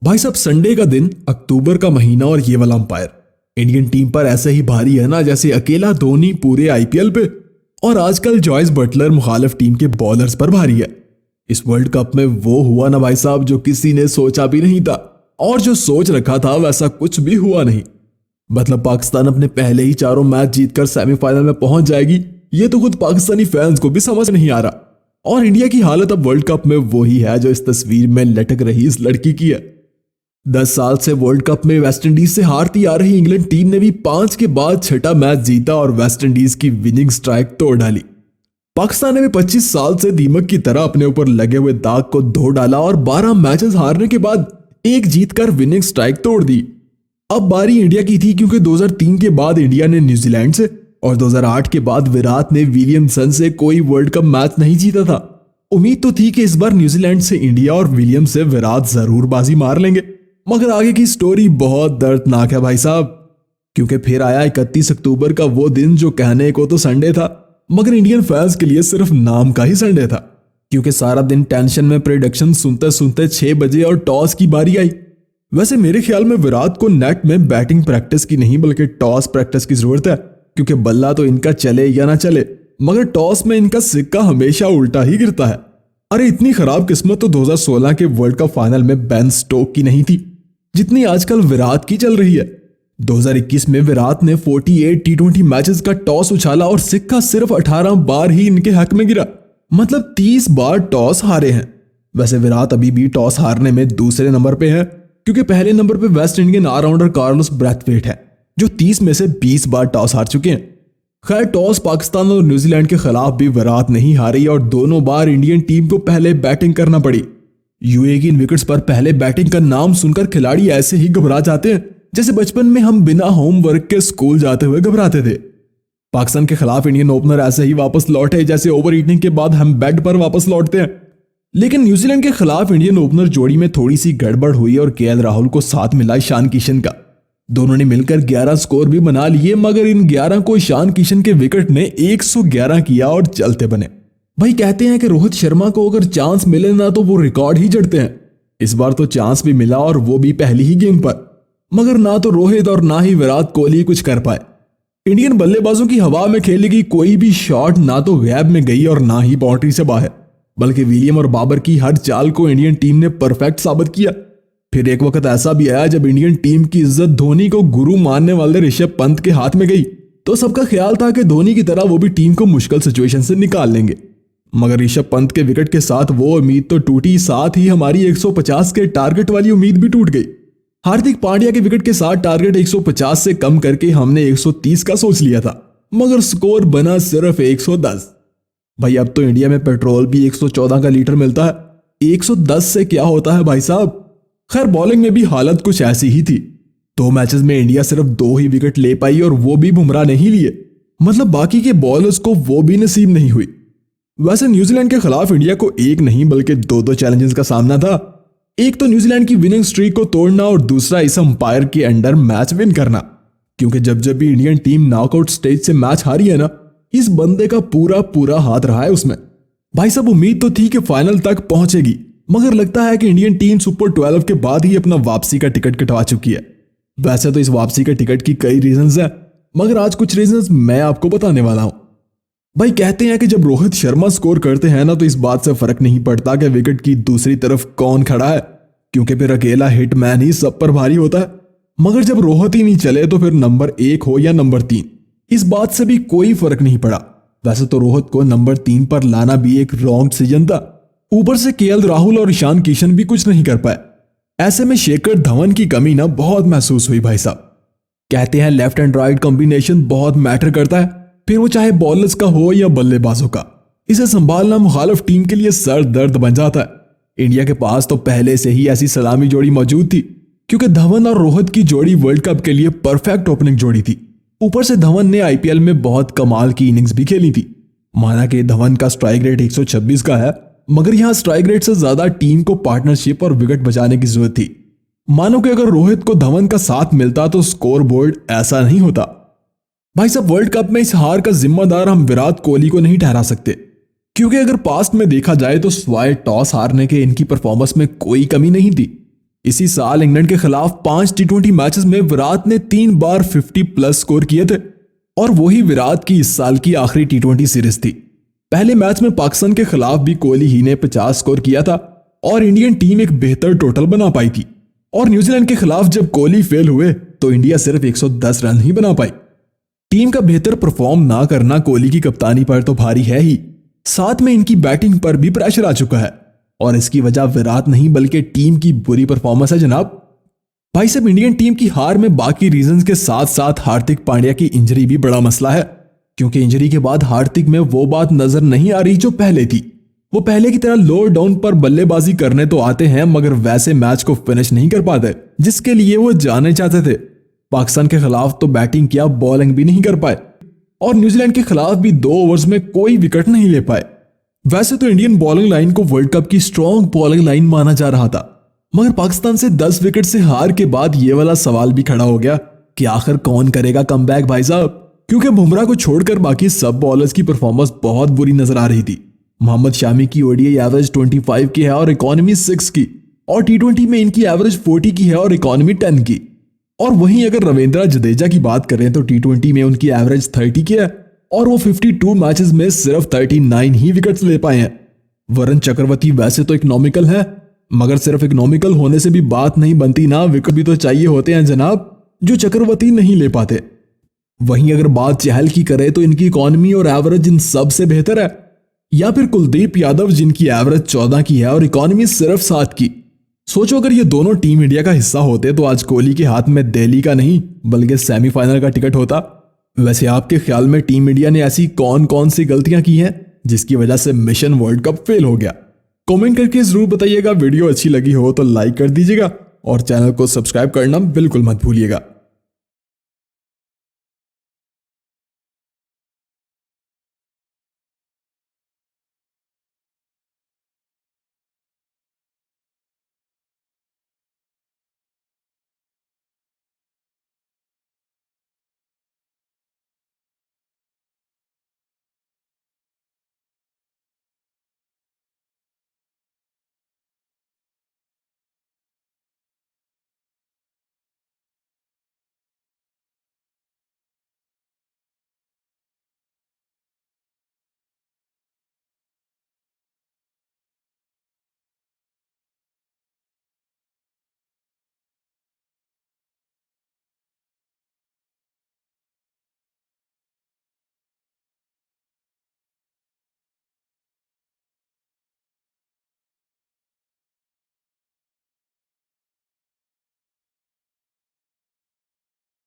भाई साहब, संडे का दिन, अक्टूबर का महीना और ये वाला अंपायर इंडियन टीम पर ऐसे ही भारी है ना जैसे अकेला धोनी पूरे आईपीएल पे। और आजकल जॉयस बटलर मुखालिफ टीम के बॉलर्स पर भारी है। इस वर्ल्ड कप में वो हुआ ना भाई साहब जो किसी ने सोचा भी नहीं था, और जो सोच रखा था वैसा कुछ भी हुआ नहीं। मतलब पाकिस्तान अपने पहले ही चारों मैच जीतकर सेमीफाइनल में पहुंच जाएगी, ये तो खुद पाकिस्तानी फैंस को भी समझ नहीं आ रहा। और इंडिया की हालत अब वर्ल्ड कप में वही है जो इस तस्वीर में लटक रही इस लड़की की है। 10 साल से वर्ल्ड कप में वेस्टइंडीज से हारती आ रही इंग्लैंड टीम ने भी 5 के बाद छठा मैच जीता और वेस्टइंडीज की विनिंग स्ट्राइक तोड़ डाली। पाकिस्तान ने भी 25 साल से दीमक की तरह अपने ऊपर लगे हुए दाग को धो डाला और 12 मैचेस हारने के बाद एक जीतकर विनिंग स्ट्राइक तोड़ दी। अब बारी इंडिया की थी, क्योंकि 2003 के बाद इंडिया ने न्यूजीलैंड से और 2008 के बाद विराट ने विलियमसन से कोई वर्ल्ड कप मैच नहीं जीता था। उम्मीद तो थी कि इस बार न्यूजीलैंड से इंडिया और विलियम से विराट जरूर बाजी मार लेंगे, मगर आगे की स्टोरी बहुत दर्दनाक है भाई साहब। क्योंकि फिर आया 31 अक्टूबर का वो दिन जो कहने को तो संडे था, मगर इंडियन फैंस के लिए सिर्फ नाम का ही संडे था। क्योंकि सारा दिन टेंशन में प्रेडिक्शन सुनते सुनते 6 बजे और टॉस की बारी आई। वैसे मेरे ख्याल में विराट को नेट में बैटिंग प्रैक्टिस की नहीं बल्कि टॉस प्रैक्टिस की जरूरत है, क्योंकि बल्ला तो इनका चले या ना चले, मगर टॉस में इनका सिक्का हमेशा उल्टा ही गिरता है। अरे इतनी खराब किस्मत तो 2016 के वर्ल्ड कप फाइनल में बेन स्टोक की नहीं थी जितनी आजकल विराट की चल रही है। 2021 में विराट ने 48 टी20 मैचेस का टॉस उछाला और सिक्का सिर्फ 18 बार ही इनके हक में गिरा, मतलब 30 बार टॉस हारे हैं। वैसे विराट अभी भी टॉस हारने में दूसरे नंबर पे है, क्योंकि पहले नंबर पे West Indian allrounder Carlos Brathwaite है जो 30 में से 20 बार टॉस हार चुके हैं। खैर, टॉस पाकिस्तान और न्यूजीलैंड के खिलाफ भी विराट नहीं हारी और दोनों बार इंडियन टीम को पहले बैटिंग करना पड़ी। यूएई की इन विकेट्स पर पहले बैटिंग का नाम सुनकर खिलाड़ी ऐसे ही घबरा जाते हैं जैसे बचपन में हम बिना होमवर्क के स्कूल जाते हुए घबराते थे। पाकिस्तान के खिलाफ इंडियन ओपनर ऐसे ही वापस लौटे जैसे ओवर ईटिंग के बाद हम बेड पर वापस लौटते हैं। लेकिन न्यूजीलैंड के खिलाफ इंडियन ओपनर जोड़ी में थोड़ी सी गड़बड़ हुई और केएल राहुल को साथ मिला ईशान किशन का। दोनों ने मिलकर 11 स्कोर भी बना लिए, मगर इन 11 को ईशान किशन के विकेट ने 111 किया और चलते बने। भाई कहते हैं कि रोहित शर्मा को अगर चांस मिले ना तो वो रिकॉर्ड ही जड़ते हैं। इस बार तो चांस भी मिला और वो भी पहली ही गेम पर, मगर ना तो रोहित और ना ही विराट कोहली कुछ कर पाए। इंडियन बल्लेबाजों की हवा में खेली गई कोई भी शॉट ना तो गैप में गई और ना ही बाउंड्री से बाहर, बल्कि विलियम और बाबर की हर चाल को इंडियन टीम ने परफेक्ट साबित किया। फिर एक वक्त ऐसा भी आया जब इंडियन टीम की इज्जत धोनी को गुरु मानने वाले ऋषभ पंत के हाथ में गई, तो सबका ख्याल था कि धोनी की तरह वो भी टीम को मुश्किल सिचुएशन से निकाल लेंगे। मगर ऋषभ पंत के विकेट के साथ वो उम्मीद तो टूटी, साथ ही हमारी 150 के टारगेट वाली उम्मीद भी टूट गई। हार्दिक पांड्या के विकेट के साथ टारगेट 150 से कम करके हमने 130 का सोच लिया था, मगर स्कोर बना सिर्फ 110। भाई अब तो इंडिया में पेट्रोल भी 114 का लीटर मिलता है, 110 से क्या होता है भाई साहब। खैर, बॉलिंग में भी हालत कुछ ऐसी ही थी। 2 मैचेस में इंडिया सिर्फ 2 ही विकेट ले पाई और वो भी बुमराह नहीं लिए, मतलब बाकी के बॉलर्स को वो भी नसीब नहीं हुई। वैसे न्यूजीलैंड के खिलाफ इंडिया को एक नहीं बल्कि 2 चैलेंजेस का सामना था। एक तो न्यूजीलैंड की विनिंग स्ट्रीक को तोड़ना और दूसरा इस अंपायर के अंडर मैच विन करना, क्योंकि जब जब भी इंडियन टीम नॉकआउट स्टेज से मैच हारी है ना, इस बंदे का पूरा पूरा हाथ रहा है उसमें। भाई साहब, उम्मीद तो थी कि फाइनल तक पहुंचेगी, मगर लगता है कि इंडियन टीम सुपर 12 के बाद ही अपना वापसी का टिकट कटवा चुकी है। वैसे तो इस वापसी के टिकट की कई रीजंस है, मगर आज कुछ रीजंस मैं आपको बताने वाला हूं। भाई कहते हैं कि जब रोहित शर्मा स्कोर करते हैं ना तो इस बात से फर्क नहीं पड़ता कि विकेट की दूसरी तरफ कौन खड़ा है, क्योंकि फिर अकेला हिटमैन ही सब पर भारी होता है। मगर जब रोहित ही नहीं चले तो फिर नंबर 1 हो या नंबर 3, इस बात से भी कोई फर्क नहीं पड़ा। वैसे तो रोहित को नंबर 3 पर लाना भी एक रॉन्ग डिसीजन था। ऊपर से केएल राहुल और ईशान किशन भी कुछ नहीं कर पाए। ऐसे में शेखर धवन की कमी ना बहुत महसूस हुई भाई साहब। कहते हैं लेफ्ट एंड राइट कॉम्बिनेशन बहुत मैटर करता है, फिर वो चाहे बॉलर्स का हो या बल्लेबाजों का। इसे संभालना मुखालिफ टीम के लिए सर दर्द बन जाता है। इंडिया के पास तो पहले से ही ऐसी सलामी जोड़ी मौजूद थी, क्योंकि धवन और रोहित की जोड़ी वर्ल्ड कप के लिए परफेक्ट ओपनिंग जोड़ी थी। ऊपर से धवन ने आईपीएल में बहुत कमाल की इनिंग्स भी खेली थी। माना कि धवन का स्ट्राइक रेट 126 का है, मगर यहां स्ट्राइक रेट से ज्यादा टीम को पार्टनरशिप और विकेट बचाने की जरूरत थी। मानो कि अगर रोहित को धवन का साथ मिलता तो स्कोर बोर्ड ऐसा नहीं होता। भाई साहब, वर्ल्ड कप में इस हार का जिम्मेदार हम विराट कोहली को नहीं ठहरा सकते, क्योंकि अगर पास्ट में देखा जाए तो स्वाय टॉस हारने के इनकी परफॉर्मेंस में कोई कमी नहीं थी। इसी साल इंग्लैंड के खिलाफ 5 टी20 मैचेस में विराट ने 3 बार 50 प्लस स्कोर किए थे और वही विराट की इस साल की आखिरी टी20 सीरीज थी। पहले मैच में पाकिस्तान के खिलाफ भी कोहली ही ने 50 स्कोर किया था और इंडियन टीम एक बेहतर टोटल बना पाई थी। और न्यूजीलैंड के खिलाफ जब कोहली फेल हुए तो इंडिया सिर्फ 110 रन ही बना पाई। टीम का बेहतर परफॉर्म ना करना कोहली की कप्तानी पर तो भारी है ही, साथ में इनकी बैटिंग पर भी प्रेशर आ चुका है और इसकी वजह विराट नहीं बल्कि टीम की बुरी परफॉर्मेंस है जनाब। भाई साहब, इंडियन टीम की हार में बाकी रीजंस के साथ साथ हार्दिक पांड्या की इंजरी भी बड़ा मसला है, क्योंकि इंजरी के बाद हार्दिक में वो बात नजर नहीं आ रही जो पहले थी। वो पहले की तरह लोअर डाउन पर बल्लेबाजी करने तो आते हैं मगर वैसे मैच को फिनिश नहीं कर पाते जिसके लिए वो जाने चाहते थे। पाकिस्तान के खिलाफ तो बैटिंग किया, बॉलिंग भी नहीं कर पाए और न्यूजीलैंड के खिलाफ भी 2 ओवर्स में कोई विकेट नहीं ले पाए। वैसे तो इंडियन बॉलिंग लाइन को वर्ल्ड कप की स्ट्रॉन्ग बॉलिंग लाइन माना जा रहा था, मगर पाकिस्तान से 10 विकेट से हार के बाद ये वाला सवाल भी खड़ा हो गया कि आखिर कौन करेगा कमबैक भाई साहब, क्योंकि बुमराह को छोड़कर बाकी सब बॉलर्स की परफॉर्मेंस बहुत बुरी नजर आ रही थी। मोहम्मद शामी की ओडीआई एवरेज 25 की है और इकोनॉमी 6 की, और टी20 में इनकी एवरेज 40 की है और इकोनॉमी 10 की। और वहीं अगर रविंद्र जडेजा की बात करें तो टी20 में उनकी एवरेज 30 की है और वो 52 मैचेस में सिर्फ 39 ही विकेट्स ले पाए हैं। वरुण चक्रवर्ती वैसे तो इकोनॉमिकल है, मगर सिर्फ इकोनॉमिकल होने से भी बात नहीं बनती ना, विकेट भी तो चाहिए होते हैं जनाब, जो चक्रवर्ती नहीं ले पाते। वहीं अगर बात चहल की करें तो इनकी इकोनॉमी और एवरेज इन सब से बेहतर है, या फिर कुलदीप यादव जिनकी एवरेज 14 की है और इकोनॉमी सिर्फ 7 की। सोचो अगर ये दोनों टीम इंडिया का हिस्सा होते तो आज कोहली के हाथ में दिल्ली का नहीं बल्कि सेमीफाइनल का टिकट होता। वैसे आपके ख्याल में टीम इंडिया ने ऐसी कौन कौन सी गलतियां की हैं जिसकी वजह से मिशन वर्ल्ड कप फेल हो गया? कमेंट करके जरूर बताइएगा। वीडियो अच्छी लगी हो तो लाइक कर दीजिएगा और चैनल को सब्सक्राइब करना बिल्कुल मत भूलिएगा।